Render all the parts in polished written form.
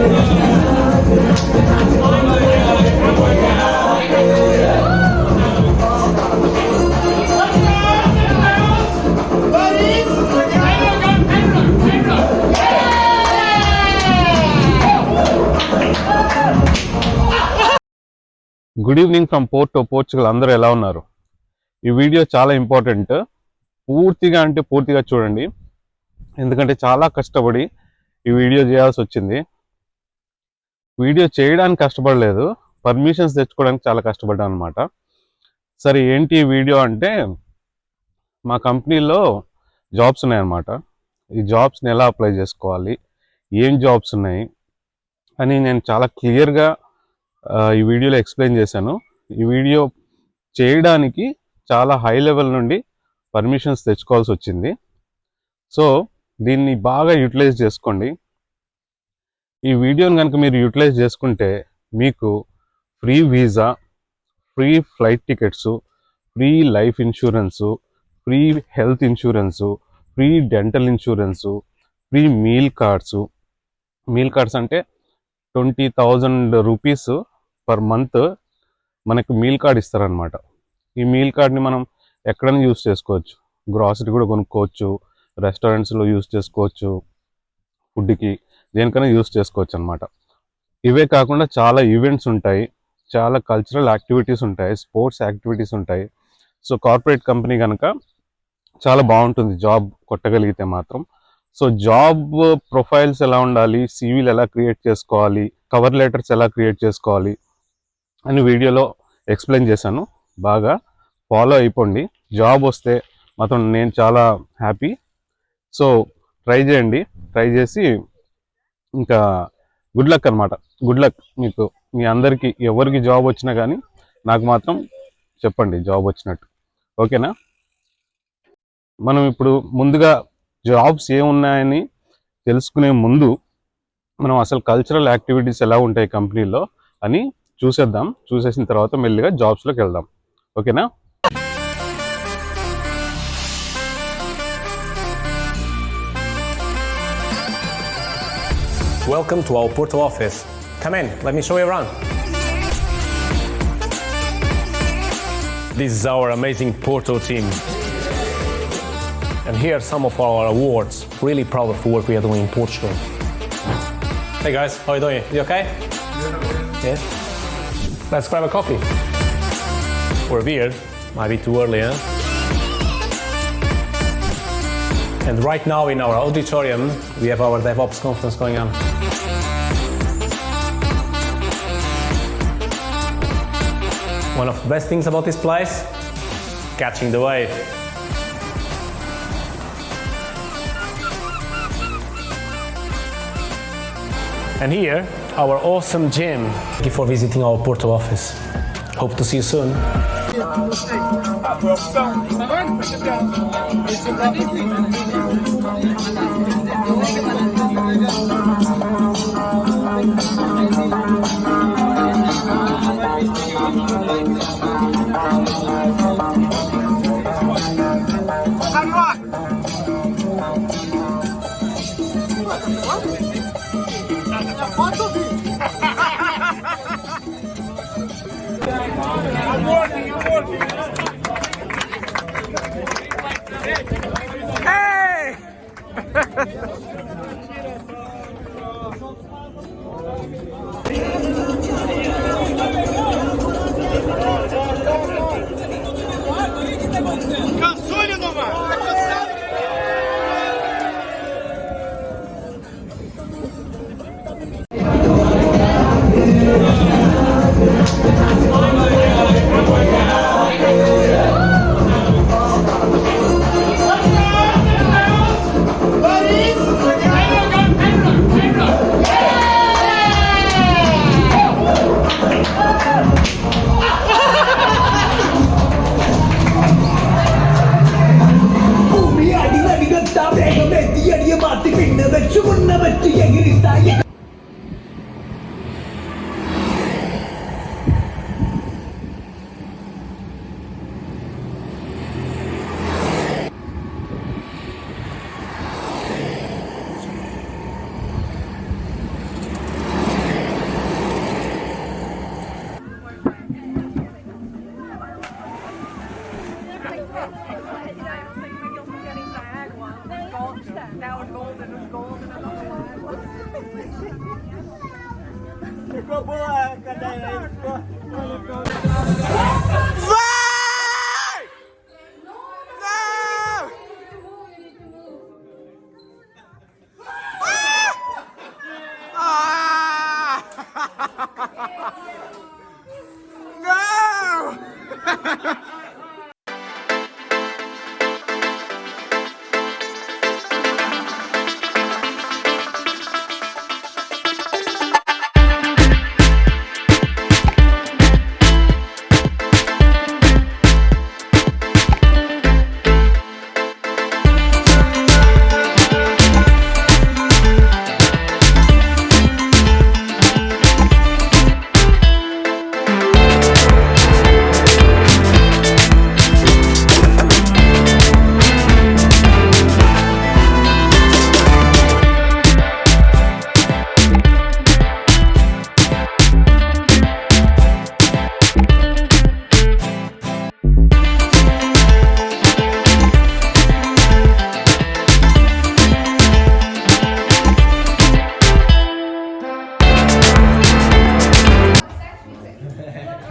Good evening from Porto Portugal. అందరూ ఎలా ఉన్నారు? ఈ వీడియో చాలా ఇంపార్టెంట్. పూర్తిగా చూడండి, ఎందుకంటే చాలా కష్టపడి ఈ వీడియో చేయాల్సి వచ్చింది. వీడియో చేయడానికి కష్టపడలేదు, పర్మిషన్స్ తెచ్చుకోవడానికి చాలా కష్టపడ్డాను అనమాట. సరే, ఏంటి ఈ వీడియో అంటే, మా కంపెనీలో జాబ్స్ ఉన్నాయన్నమాట. ఈ జాబ్స్ని ఎలా అప్లై చేసుకోవాలి, ఏం జాబ్స్ ఉన్నాయి అని నేను చాలా క్లియర్గా ఈ వీడియోలో ఎక్స్ప్లెయిన్ చేశాను. ఈ వీడియో చేయడానికి చాలా హై లెవెల్ నుండి పర్మిషన్స్ తెచ్చుకోవాల్సి వచ్చింది. సో దీన్ని బాగా యూటిలైజ్ చేసుకోండి. ఈ వీడియోని కనుక మీరు యూటిలైజ్ చేసుకుంటే మీకు free visa, free flight tickets, free life insurance, free health insurance, free dental insurance, free meal cards అంటే 20,000 రూపీస్ పర్ మంత్ మనకు మీల్ కార్డ్ ఇస్తారనమాట. ఈ మీల్ కార్డ్ని మనం ఎక్కడైనా యూస్ చేసుకోవచ్చు. గ్రాసరీ కూడా కొనుక్కోవచ్చు, రెస్టారెంట్స్లో యూస్ చేసుకోవచ్చు, ఫుడ్కి దేనికైనా యూస్ చేసుకోవచ్చు అనమాట. ఇవే కాకుండా చాలా ఈవెంట్స్ ఉంటాయి, చాలా కల్చరల్ యాక్టివిటీస్ ఉంటాయి, స్పోర్ట్స్ యాక్టివిటీస్ ఉంటాయి. సో కార్పొరేట్ కంపెనీ కనుక చాలా బాగుంటుంది జాబ్ కొట్టగలిగితే మాత్రం. సో జాబ్ ప్రొఫైల్స్ ఎలా ఉండాలి, సివిలు ఎలా క్రియేట్ చేసుకోవాలి, కవర్ లెటర్స్ ఎలా క్రియేట్ చేసుకోవాలి అని వీడియోలో ఎక్స్ప్లెయిన్ చేశాను. బాగా ఫాలో అయిపోండి. జాబ్ వస్తే మాత్రం నేను చాలా హ్యాపీ. సో ట్రై చేయండి, ట్రై చేసి ఇంకా గుడ్ లక్ అనమాట. గుడ్ లక్ మీకు, మీ అందరికీ. ఎవరికి జాబ్ వచ్చినా కానీ నాకు మాత్రం చెప్పండి జాబ్ వచ్చినట్టు, ఓకేనా? మనం ఇప్పుడు ముందుగా జాబ్స్ ఏమున్నాయని తెలుసుకునే ముందు మనం అసలు కల్చరల్ యాక్టివిటీస్ ఎలా ఉంటాయి కంపెనీలో అని చూసేద్దాం. చూసేసిన తర్వాత మెల్లిగా జాబ్స్లోకి వెళ్దాం, ఓకేనా? Welcome to our Porto office. Come in, let me show you around. This is our amazing Porto team. And here are some of our awards. Really proud of the work we are doing in Portugal. Hey guys, how are you doing? You okay? Yeah? Let's grab a coffee. Or a beer. Might be too early, huh? And right now in our auditorium, we have our DevOps conference going on. One of the best things about this place, catching the wave. And here, our awesome gym. Thank you for visiting our Porto office. Hope to see you soon.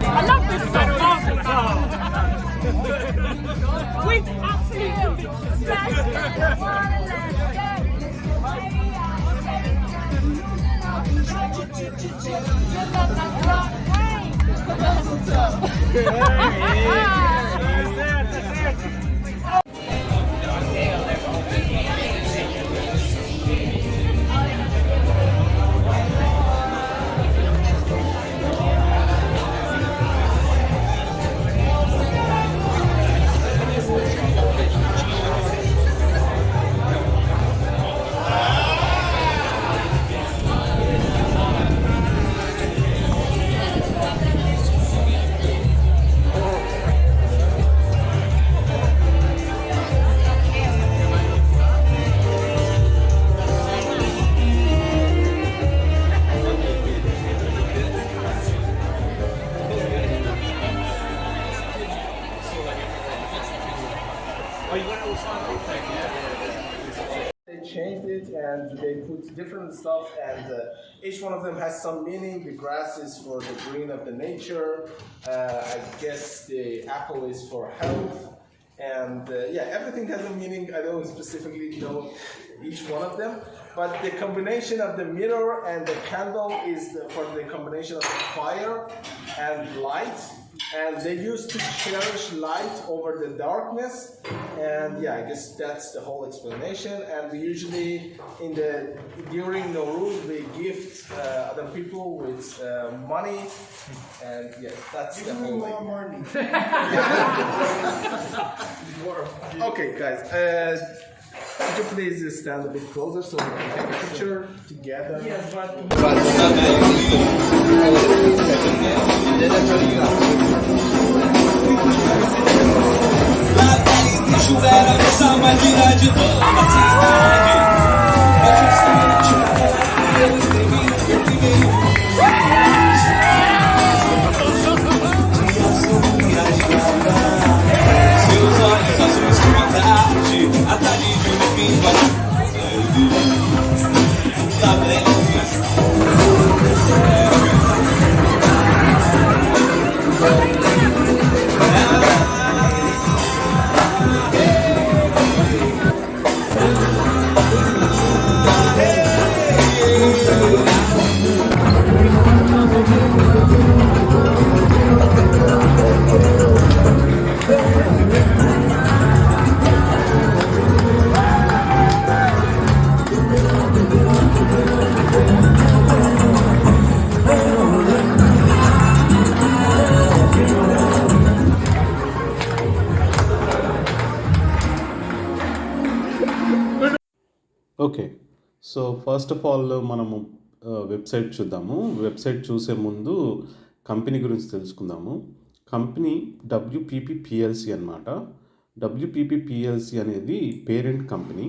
I love this stuff. We've absolutely They changed it and they put different stuff, and each one of them has some meaning. The grass is for the green of the nature. I guess the apple is for health, and yeah, everything has a meaning. I don't specifically know each one of them, but the combination of the mirror and the candle is for the combination of the fire and light. And they used to cherish light over the darkness, and yeah, I guess that's the whole explanation. And we usually, during Nowruz, we gift other people with money, and yeah, that's the whole thing. Okay, guys, could you please stand a bit closer so we can take a picture together? Yes, Era essa máquina de toda cidade. Eu escrevi seus olhos azuis como a tarde, a tarde de um pingo tá bem. Okay, so first of all మనము website చూద్దాము. Website చూసే ముందు company గురించి తెలుసుకుందాము. Company WPP అనమాట. WPP అనేది parent company.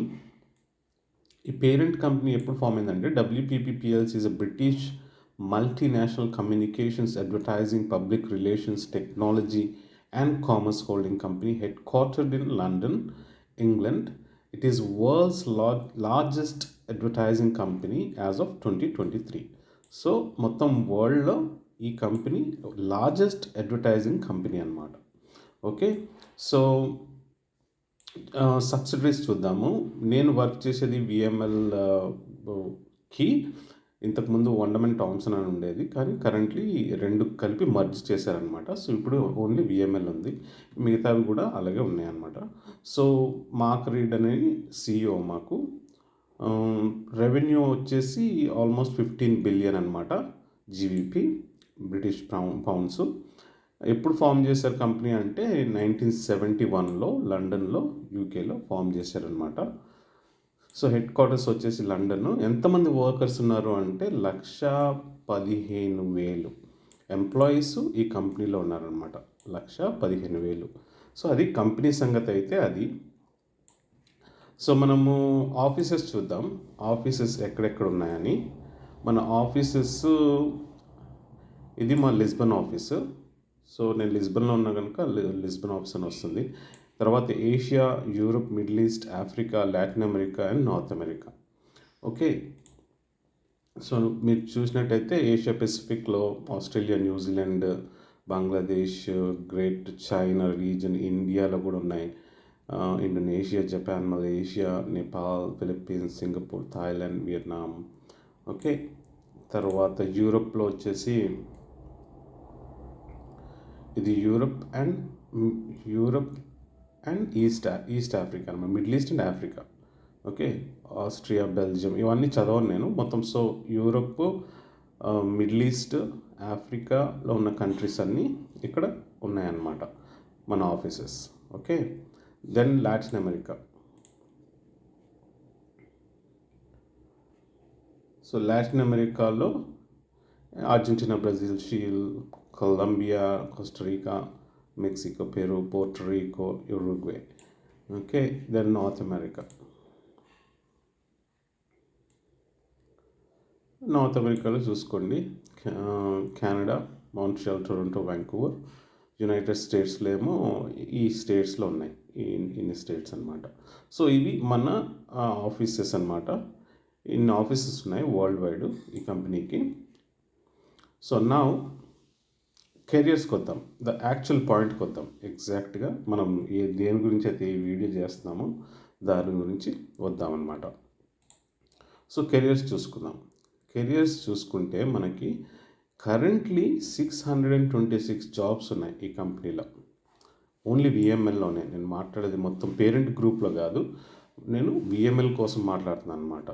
ఈ parent company ఎప్పుడు ఫామ్ అయిందంటే, WPP is a British multinational communications, advertising, public relations, technology and commerce holding company head quartered in London, England. It is world's largest advertising company as of 2023. So మొత్తం వరల్డ్లో ఈ company largest advertising company అన్నమాట. Okay, so subsidiaries చూద్దాము. నేను work చేసేది విఎంఎల్కి. ఇంతకుముందు వండమెన్ Thomson అని ఉండేది, కానీ కరెంట్లీ రెండు కలిపి మర్జ్ చేశారనమాట. సో ఇప్పుడు ఓన్లీ విఎంఎల్ ఉంది, మిగతావి కూడా అలాగే ఉన్నాయన్నమాట. సో మార్క్ రీడ్ అనేది సిఇఓ మాకు. రెవెన్యూ వచ్చేసి ఆల్మోస్ట్ 15 బిలియన్ అనమాట, జీబీపీ, బ్రిటిష్ పౌండ్స్. ఎప్పుడు ఫామ్ చేశారు కంపెనీ అంటే 1971లో లండన్లో, యూకేలో ఫామ్ చేశారనమాట. సో హెడ్ క్వార్టర్స్ వచ్చేసి లండన్. ఎంతమంది వర్కర్స్ ఉన్నారు అంటే 1,15,000 ఎంప్లాయీస్ ఈ కంపెనీలో ఉన్నారనమాట. 1,15,000. సో అది కంపెనీ సంగతి అయితే అది. సో మనము ఆఫీసెస్ చూద్దాం, ఆఫీసెస్ ఎక్కడెక్కడ ఉన్నాయని. మన ఆఫీసెస్, ఇది మా లిస్బన్ ఆఫీసు. సో నేను లిస్బన్లో ఉన్నా కనుక లిస్బన్ ఆఫీస్ అని వస్తుంది. తర్వాత Asia, Europe, middle east, Africa, Latin America and north America. Okay, so మీరు చూసినట్టయితే ఏషియా పెసిఫిక్లో Australia, New Zealand, Bangladesh, great China region, ఇండియాలో కూడా ఉన్నాయి. Indonesia, Japan, Malaysia, Nepal, Philippines, Singapore, Thailand, Vietnam. Okay, తర్వాత యూరోప్లో వచ్చేసి ఇది యూరోప్ అండ్ ఈస్ట్ ఆఫ్రికా అనమాట, middle east and Africa. Okay, Austria, Belgium, ఇవన్నీ చదవను నేను మొత్తం. సో యూరోప్, మిడిల్ ఈస్ట్, ఆఫ్రికాలో ఉన్న కంట్రీస్ అన్నీ ఇక్కడ ఉన్నాయన్నమాట మన offices. Okay, then Latin America. So Latin అమెరికాలో Argentina, Brazil, Chile, Colombia, Costa Rica, Mexico, Peru, Puerto Rico, Uruguay. Okay, then north America. North అమెరికాలో చూసుకోండి, Canada, Montreal, Toronto, Vancouver. United స్టేట్స్లో ఏమో ఈ స్టేట్స్లో ఉన్నాయి, ఇన్ని స్టేట్స్ అనమాట. సో ఇవి మన ఆఫీసెస్ అనమాట. ఇన్ని ఆఫీసెస్ ఉన్నాయి వరల్డ్ వైడ్ ఈ కంపెనీకి. సో నా కెరియర్స్కి వద్దాం, ద యాక్చువల్ పాయింట్కి వద్దాం. ఎగ్జాక్ట్గా మనం దేని గురించి అయితే ఈ వీడియో చేస్తున్నామో దాని గురించి వద్దామన్నమాట. సో కెరియర్స్ చూసుకుందాం. కెరియర్స్ చూసుకుంటే మనకి కరెంట్లీ 626 జాబ్స్ ఉన్నాయి ఈ కంపెనీలో, ఓన్లీ విఎంఎల్లోనే. నేను మాట్లాడేది మొత్తం పేరెంట్ గ్రూప్లో కాదు, నేను విఎంఎల్ కోసం మాట్లాడుతున్నాను అనమాట.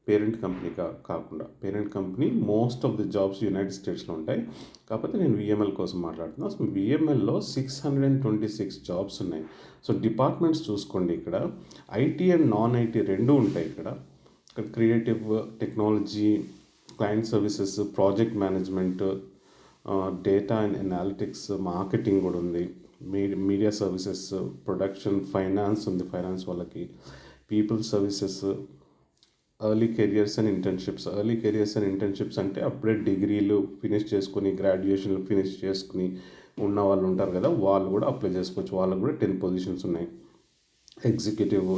పేరెంట్ కంపెనీ కాకుండా. Parent company most of the jobs United స్టేట్స్లో ఉంటాయి, కాకపోతే నేను విఎంఎల్ కోసం మాట్లాడుతున్నాను. సో విఎంఎల్లో 626 జాబ్స్ ఉన్నాయి. సో డిపార్ట్మెంట్స్ చూసుకోండి, ఇక్కడ ఐటీ అండ్ నాన్ ఐటీ రెండు ఉంటాయి. ఇక్కడ creative, technology, client services, project management, data and analytics, marketing కూడా ఉంది, మీడియా సర్వీసెస్, ప్రొడక్షన్, ఫైనాన్స్ ఉంది, ఫైనాన్స్ వాళ్ళకి, people services, early careers and internships. Early careers and internships అంటే అప్పుడే డిగ్రీలు ఫినిష్ చేసుకుని, గ్రాడ్యుయేషన్లు ఫినిష్ చేసుకుని ఉన్న వాళ్ళు ఉంటారు కదా, వాళ్ళు కూడా అప్లై చేసుకోవచ్చు. వాళ్ళకు కూడా 10 పొజిషన్స్ ఉన్నాయి. Executive,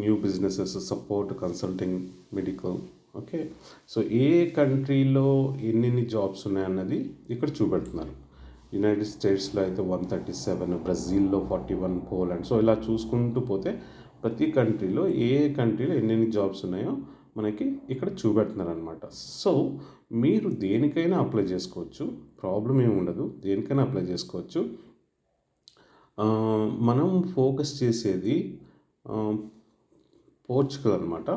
new businesses, support, consulting, medical. Okay, so ఏ కంట్రీలో ఎన్ని జాబ్స్ ఉన్నాయన్నది ఇక్కడ చూపెడుతున్నారు. యునైటెడ్ స్టేట్స్లో అయితే 137, బ్రెజిల్లో 41, పోలాండ్. సో ఇలా చూసుకుంటూ పోతే ప్రతి కంట్రీలో ఏ కంట్రీలో ఎన్ని జాబ్స్ ఉన్నాయో మనకి ఇక్కడ చూపెడుతున్నారు అనమాట. సో మీరు దేనికైనా అప్లై చేసుకోవచ్చు, ప్రాబ్లం ఏమి ఉండదు, దేనికైనా అప్లై చేసుకోవచ్చు. మనం ఫోకస్ చేసేది పోర్చుగల్ అనమాట.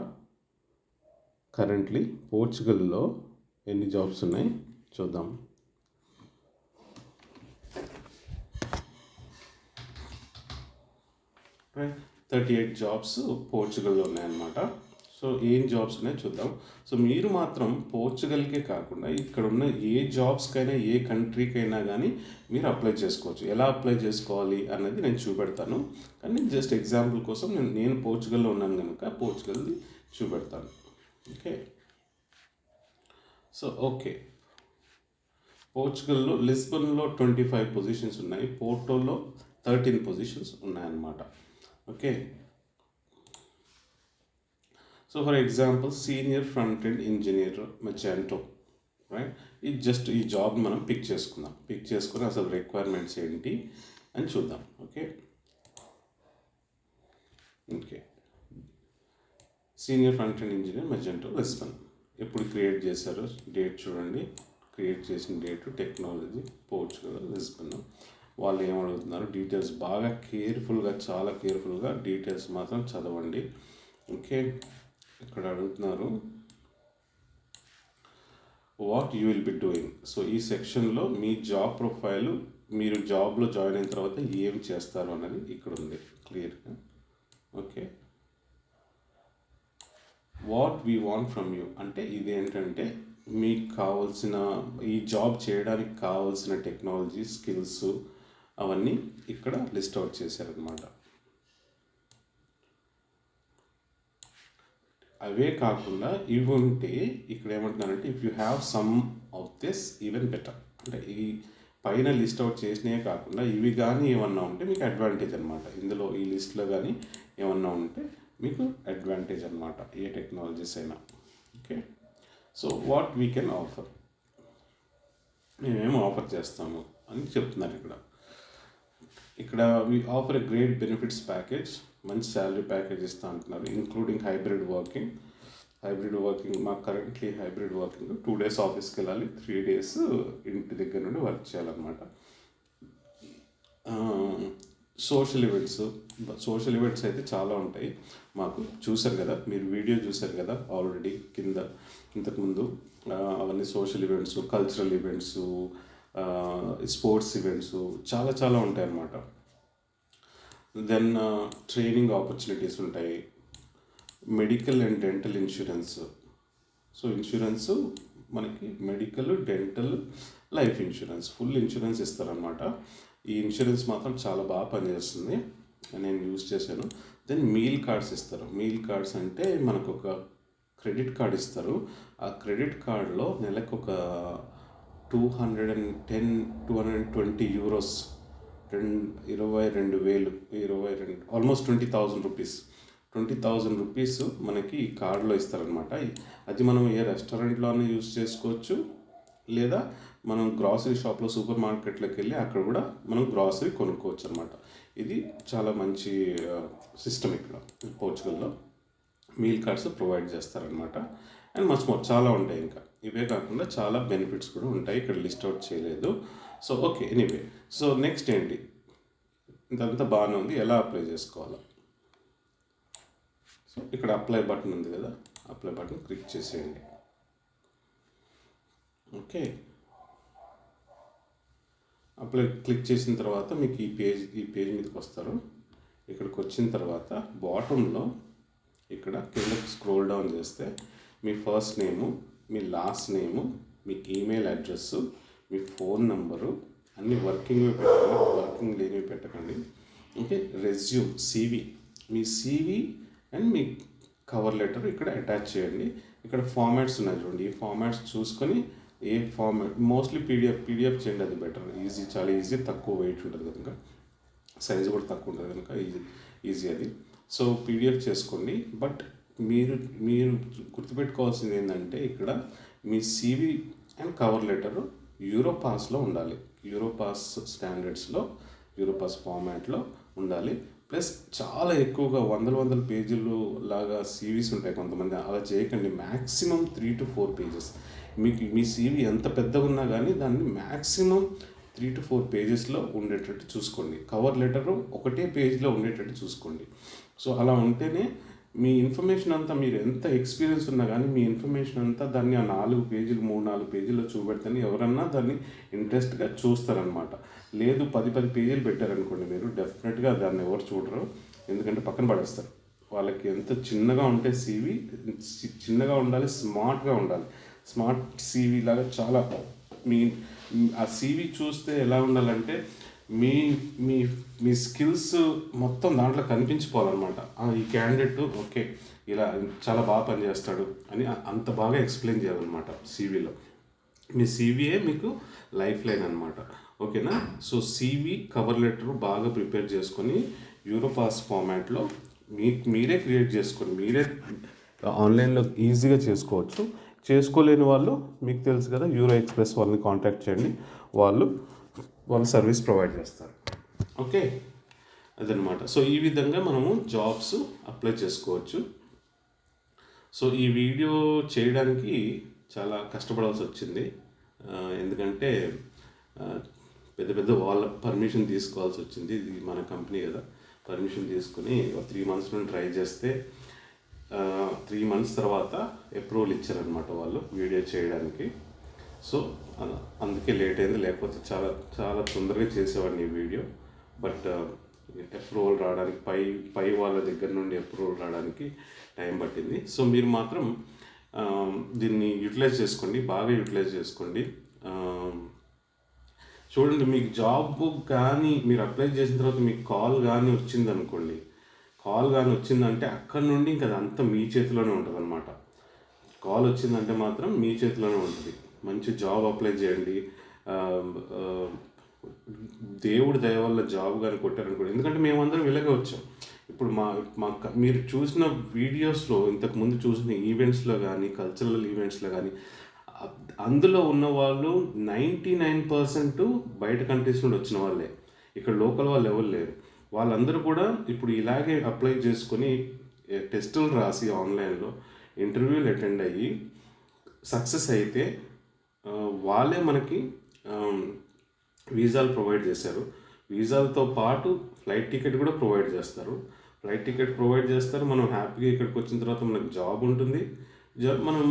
కరెంట్లీ పోర్చుగల్లో ఎన్ని జాబ్స్ ఉన్నాయి చూద్దాం. రైట్, 38 జాబ్స్ పోర్చుగల్లో ఉన్నాయన్నమాట. సో ఏం జాబ్స్ ఉన్నాయో చూద్దాం. సో మీరు మాత్రం పోర్చుగల్కే కాకుండా ఇక్కడ ఉన్న ఏ జాబ్స్కైనా, ఏ కంట్రీకైనా కానీ మీరు అప్లై చేసుకోవచ్చు. ఎలా అప్లై చేసుకోవాలి అన్నది నేను చూపెడతాను, కానీ జస్ట్ ఎగ్జాంపుల్ కోసం నేను పోర్చుగల్లో ఉన్నాను కనుక పోర్చుగల్ది చూపెడతాను. ఓకే, సో ఓకే, పోర్చుగల్లో లిస్బన్లో 25 పొజిషన్స్ ఉన్నాయి, పోర్టోలో 13 పొజిషన్స్ ఉన్నాయన్నమాట. Okay, so for example senior front end engineer Magento, right? ఇది జస్ట్ ఈ జాబ్ మనం పిక్ చేసుకుందాం. పిక్ చేసుకుని అసలు రిక్వైర్మెంట్స్ ఏంటి అని చూద్దాం. Okay, senior front end engineer Magento Lisbon. ఎప్పుడు క్రియేట్ చేశారో డేట్ చూడండి. క్రియేట్ చేసిన డేట్ టెక్నాలజీ పోర్చుగల్ లిస్బన్. వాళ్ళు ఏమడుగుతున్నారు డీటెయిల్స్ బాగా కేర్ఫుల్గా, చాలా కేర్ఫుల్గా డీటెయిల్స్ మాత్రం చదవండి. ఓకే, ఇక్కడ అడుగుతున్నారు what you will be doing. So ఈ సెక్షన్లో మీ జాబ్ ప్రొఫైలు, మీరు జాబ్లో జాయిన్ అయిన తర్వాత ఏం చేస్తారు అనేది ఇక్కడ ఉంది క్లియర్గా. Okay, what we want from you అంటే ఇదేంటంటే మీకు కావాల్సిన, ఈ జాబ్ చేయడానికి కావాల్సిన టెక్నాలజీ స్కిల్స్ అవన్నీ ఇక్కడ లిస్ట్ అవుట్ చేశారనమాట. అవే కాకుండా ఇవి ఉంటే ఇక్కడ ఏమంటున్నారంటే if you have some of this even better. అంటే ఈ పైన లిస్ట్ అవుట్ చేసినవే కాకుండా ఇవి కానీ ఏమన్నా ఉంటే మీకు అడ్వాంటేజ్ అనమాట. ఇందులో ఈ లిస్ట్లో కానీ ఏమన్నా ఉంటే మీకు అడ్వాంటేజ్ అనమాట, ఏ టెక్నాలజీస్ అయినా. Okay, so what we can offer, మేమేం ఆఫర్ చేస్తాము అని చెప్తున్నారు ఇక్కడ. ఇక్కడ we offer a great benefits package, మంచి శాలరీ ప్యాకేజ్ ఇస్తా అంటున్నారు, ఇంక్లూడింగ్ హైబ్రిడ్ వర్కింగ్. మాకు కరెంట్లీ హైబ్రిడ్ వర్కింగ్ 2 days ఆఫీస్కి వెళ్ళాలి, 3 days ఇంటి దగ్గర నుండి వర్క్ చేయాలన్నమాట. సోషల్ ఈవెంట్స్ అయితే చాలా ఉంటాయి. మాకు చూశారు కదా, మీరు వీడియో చూశారు కదా ఆల్రెడీ కింద ఇంతకుముందు. అవన్నీ social events, cultural events, sports events చాలా చాలా ఉంటాయి అన్నమాట. దెన్ ట్రైనింగ్ ఆపర్చునిటీస్ ఉంటాయి, medical and dental insurance. So insurance మనకి medical, dental, life insurance, full insurance ఇస్తారనమాట. ఈ ఇన్సూరెన్స్ మాత్రం చాలా బాగా పనిచేస్తుంది, నేను యూజ్ చేశాను. దెన్ మీల్ కార్డ్స్ ఇస్తారు. మీల్ కార్డ్స్ అంటే మనకు ఒక క్రెడిట్ కార్డ్ ఇస్తారు. ఆ క్రెడిట్ కార్డ్లో నెలకు ఒక 220 euros, 22,000, ఆల్మోస్ట్ 20,000 రూపీస్. 20,000 రూపీస్ మనకి ఈ కార్డులో ఇస్తారనమాట. అది మనం ఏ రెస్టారెంట్లోనే యూజ్ చేసుకోవచ్చు, లేదా మనం గ్రాసరీ షాప్లో, సూపర్ మార్కెట్లోకి వెళ్ళి అక్కడ కూడా మనం గ్రాసరీ కొనుక్కోవచ్చు అనమాట. ఇది చాలా మంచి సిస్టమ్ ఇక్కడ పోర్చుగల్లో. మీల్ కార్డ్స్ ప్రొవైడ్ చేస్తారనమాట. అండ్ మచ్ మోర్ చాలా ఉంటాయి. ఇంకా ఇవే కాకుండా చాలా బెనిఫిట్స్ కూడా ఉంటాయి, ఇక్కడ లిస్ట్ అవుట్ చేయలేదు. So okay, anyway. So next ఏంటి, ఇదంతా బాగానే ఉంది, ఎలా అప్లై చేసుకోవాలో. సో ఇక్కడ అప్లై బటన్ ఉంది కదా, అప్లై బటన్ క్లిక్ చేసేయండి. ఓకే, అప్లై క్లిక్ చేసిన తర్వాత మీకు ఈ పేజ్ మీదకి వస్తారు. ఇక్కడికి వచ్చిన తర్వాత బాటంలో ఇక్కడ కిందకి స్క్రోల్ డౌన్ చేస్తే మీ ఫస్ట్ నేము, మీ లాస్ట్ నేము, మీ ఈమెయిల్ అడ్రస్, మీ ఫోన్ నంబరు అన్నీ వర్కింగ్వి పెట్టండి, వర్కింగ్ లేనివి పెట్టకండి. ఓకే, రెజ్యూమ్, సివి, మీ సివి అండ్ మీ కవర్ లెటర్ ఇక్కడ అటాచ్ చేయండి. ఇక్కడ ఫార్మాట్స్ ఉన్నాయి చూడండి, ఈ ఫార్మాట్స్ చూసుకొని ఏ ఫార్మాట్, మోస్ట్లీ పీడిఎఫ్ చేయండి, అది బెటర్. ఈజీ, చాలా ఈజీ, తక్కువ వెయిట్ ఉంటుంది కనుక, సైజు కూడా తక్కువ ఉంటుంది కనుక ఈజీ అది. సో పీడిఎఫ్ చేసుకోండి. బట్ మీరు గుర్తుపెట్టుకోవాల్సింది ఏంటంటే ఇక్కడ మీ సివి అండ్ కవర్ లెటరు యూరోపాస్లో ఉండాలి, యూరోపాస్ స్టాండర్డ్స్లో, యూరోపాస్ ఫార్మాట్లో ఉండాలి. ప్లస్ చాలా ఎక్కువగా వందల పేజీలు లాగా సివీస్ ఉంటాయి కొంతమంది, అలా చేయకండి. Maximum 3 to 4 pages. మీకు మీ సివి ఎంత పెద్దగా ఉన్నా కానీ దాన్ని మ్యాక్సిమం 3 to 4 pagesలో ఉండేటట్టు చూసుకోండి. కవర్ లెటరు ఒకటే పేజ్లో ఉండేటట్టు చూసుకోండి. సో అలా ఉంటేనే మీ ఇన్ఫర్మేషన్ అంతా, మీరు ఎంత ఎక్స్పీరియన్స్ ఉన్నా కానీ మీ ఇన్ఫర్మేషన్ అంతా దాన్ని ఆ 4 పేజీలు 3-4 పేజీల్లో చూపెడితేనే ఎవరన్నా దాన్ని ఇంట్రెస్ట్గా చూస్తారనమాట. లేదు 10 పేజీలు పెట్టారనుకోండి మీరు, డెఫినెట్గా దాన్ని ఎవరు చూడరు, ఎందుకంటే పక్కన పడేస్తారు. వాళ్ళకి ఎంత చిన్నగా ఉంటే సివి, చిన్నగా ఉండాలి, స్మార్ట్గా ఉండాలి. స్మార్ట్ సివి లాగా చాలా ఆ సివి చూస్తే ఎలా ఉండాలంటే మీ మీ మీ స్కిల్స్ మొత్తం దాంట్లో కనిపించిపోవాలన్నమాట. ఈ క్యాండిడేట్ ఓకే ఇలా చాలా బాగా పనిచేస్తాడు అని అంత బాగా ఎక్స్ప్లెయిన్ చేయాలన్నమాట సివిలో. మీ సివియే మీకు లైఫ్ లైన్ అనమాట. ఓకేనా? సో సివి కవర్ లెటర్ బాగా ప్రిపేర్ చేసుకొని యూరోపాస్ ఫార్మాట్లో మీరే క్రియేట్ చేసుకొని, మీరే ఆన్లైన్లో ఈజీగా చేసుకోవచ్చు. చేసుకోలేని వాళ్ళు మీకు తెలుసు కదా, యూరో ఎక్స్ప్రెస్ వాళ్ళని కాంటాక్ట్ చేయండి, వాళ్ళు సర్వీస్ ప్రొవైడ్ చేస్తారు. ఓకే, అదనమాట. సో ఈ విధంగా మనము జాబ్స్ అప్లై చేసుకోవచ్చు. సో ఈ వీడియో చేయడానికి చాలా కష్టపడాల్సి వచ్చింది, ఎందుకంటే పెద్ద పెద్ద వాళ్ళ పర్మిషన్ తీసుకోవాల్సి వచ్చింది. ఇది మన కంపెనీ కదా, పర్మిషన్ తీసుకుని 3 months నుండి ట్రై చేస్తే 3 months తర్వాత అప్రూవల్ ఇచ్చారనమాట వాళ్ళు వీడియో చేయడానికి. సో అందుకే లేట్ అయింది, లేకపోతే చాలా చాలా తొందరగా చేసేవాడిని ఈ వీడియో. బట్ అప్రూవల్ రావడానికి పై వాళ్ళ దగ్గర నుండి అప్రూవల్ రావడానికి టైం పట్టింది. సో మీరు మాత్రం దీన్ని యూటిలైజ్ చేసుకోండి, బాగా యూటిలైజ్ చేసుకోండి. చూడండి, మీకు జాబ్ కానీ మీరు అప్లై చేసిన తర్వాత మీకు కాల్ కానీ వచ్చిందనుకోండి, కాల్ కానీ వచ్చిందంటే అక్కడ నుండి ఇంకా అదంతా మీ చేతిలోనే ఉంటుంది అనమాట. కాల్ వచ్చిందంటే మాత్రం మీ చేతిలోనే ఉంటుంది. మంచి జాబ్ అప్లై చేయండి. దేవుడి దయ వల్ల జాబ్ కానీ కొట్టారనుకోండి, ఎందుకంటే మేమందరం ఇలాగే వచ్చాం. ఇప్పుడు మీరు చూసిన వీడియోస్లో, ఇంతకుముందు చూసిన ఈవెంట్స్లో కానీ, కల్చరల్ ఈవెంట్స్లో కానీ, అందులో ఉన్న వాళ్ళు 99% బయట కంట్రీస్ నుండి వచ్చిన వాళ్ళే, ఇక్కడ లోకల్ వాళ్ళు ఎవరు లేరు. వాళ్ళందరూ కూడా ఇప్పుడు ఇలాగే అప్లై చేసుకొని టెస్టులు రాసి ఆన్లైన్లో ఇంటర్వ్యూలు అటెండ్ అయ్యి సక్సెస్ అయితే వాళ్ళే మనకి వీసాలు ప్రొవైడ్ చేశారు. వీసాలతో పాటు ఫ్లైట్ టికెట్ కూడా ప్రొవైడ్ చేస్తారు. ఫ్లైట్ టికెట్ ప్రొవైడ్ చేస్తారు. మనం హ్యాపీగా ఇక్కడికి వచ్చిన తర్వాత మనకు జాబ్ ఉంటుంది. మనం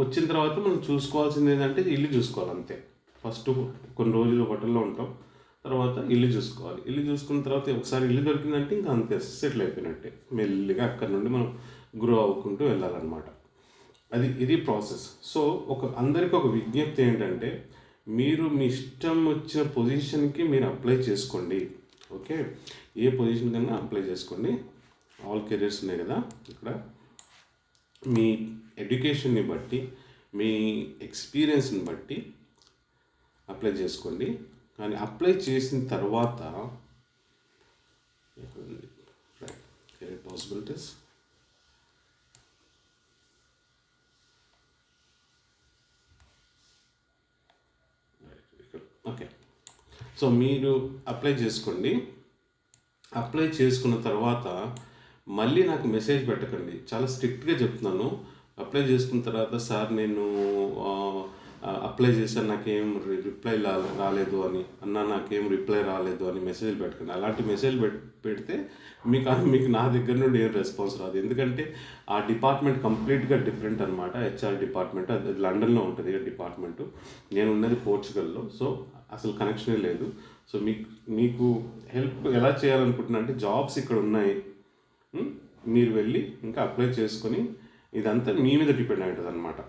వచ్చిన తర్వాత మనం చూసుకోవాల్సింది ఏంటంటే ఇల్లు చూసుకోవాలి, అంతే. ఫస్ట్ కొన్ని రోజులు హోటల్లో ఉంటాం, తర్వాత ఇల్లు చూసుకోవాలి. ఇల్లు చూసుకున్న తర్వాత ఒకసారి ఇల్లు దొరికిందంటే ఇంకా అంతే, సెటిల్ అయిపోయినట్టే. మెల్లిగా అక్కడ నుండి మనం గ్రో అవ్వుకుంటూ వెళ్ళాలన్నమాట. ఇది ప్రాసెస్. సో అందరికీ ఒక విజ్ఞప్తి ఏంటంటే, మీరు మీ ఇష్టం వచ్చిన పొజిషన్కి మీరు అప్లై చేసుకోండి. ఓకే, ఏ పొజిషన్ కన్నా అప్లై చేసుకోండి. ఆల్ కెరీర్స్ ఉన్నాయి కదా ఇక్కడ. మీ ఎడ్యుకేషన్ని బట్టి, మీ ఎక్స్పీరియన్స్ని బట్టి అప్లై చేసుకోండి. కానీ అప్లై చేసిన తర్వాత కెరీర్ పాసిబిలిటీస్, ఓకే. సో మీరు అప్లై చేసుకోండి. అప్లై చేసుకున్న తర్వాత మళ్ళీ నాకు మెసేజ్ పెట్టకండి, చాలా స్ట్రిక్ట్గా చెప్తున్నాను. అప్లై చేసుకున్న తర్వాత సార్ నేను అప్లై చేశాను, నాకేం రిప్లై రాలేదు అని, నాకేం రిప్లై రాలేదు అని మెసేజ్ పెట్టకండి. అలాంటి మెసేజ్ పెడితే మీకు నా దగ్గర నుండి ఏం రెస్పాన్స్ రాదు. ఎందుకంటే ఆ డిపార్ట్మెంట్ కంప్లీట్గా డిఫరెంట్ అనమాట. హెచ్ఆర్ డిపార్ట్మెంట్ అది లండన్లో ఉంటుంది డిపార్ట్మెంటు, నేను ఉన్నది పోర్చుగల్లో. సో అసలు కనెక్షనే లేదు. సో మీకు హెల్ప్ ఎలా చేయాలనుకుంటున్నా అంటే, జాబ్స్ ఇక్కడ ఉన్నాయి, మీరు వెళ్ళి ఇంకా అప్లై చేసుకొని, ఇదంతా మీ మీద డిపెండ్ అవుతుంది అనమాట.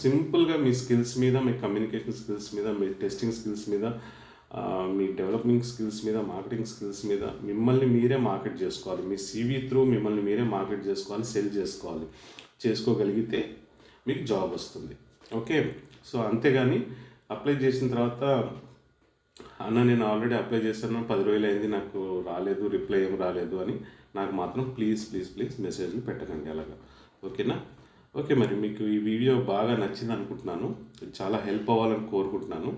సింపుల్గా మీ స్కిల్స్ మీద, మీ కమ్యూనికేషన్ స్కిల్స్ మీద, మీ టెస్టింగ్ స్కిల్స్ మీద, మీ డెవలపింగ్ స్కిల్స్ మీద, మార్కెటింగ్ స్కిల్స్ మీద మిమ్మల్ని మీరే మార్కెట్ చేసుకోవాలి. మీ CV త్రూ మిమ్మల్ని మీరే మార్కెట్ చేసుకోవాలి, సెల్ చేసుకోవాలి. చేసుకోగలిగితే మీకు జాబ్ వస్తుంది. ఓకే, సో అంతేగాని అప్లై చేసిన తర్వాత నేను ఆల్రెడీ అప్లై చేశాను, 10 రోజులు అయింది, నాకు రాలేదు, రిప్లై ఏం రాలేదు అని నాకు మాత్రం ప్లీజ్ మెసేజ్ని పెట్టకండి అలాగా. ఓకేనా? ఓకే, మరి మీకు ఈ వీడియో బాగా నచ్చింది అనుకుంటున్నాను, చాలా హెల్ప్ అవ్వాలని కోరుకుంటున్నాను.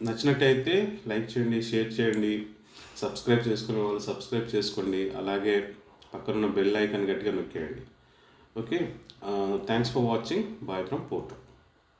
నచ్చినట్టయితే లైక్ చేయండి, షేర్ చేయండి, సబ్స్క్రైబ్ చేసుకునే వాళ్ళు సబ్స్క్రైబ్ చేసుకోండి, అలాగే పక్కనున్న బెల్ ఐకాన్ గట్టిగా నొక్కేయండి. Okay, thanks for watching. Bye from Porto.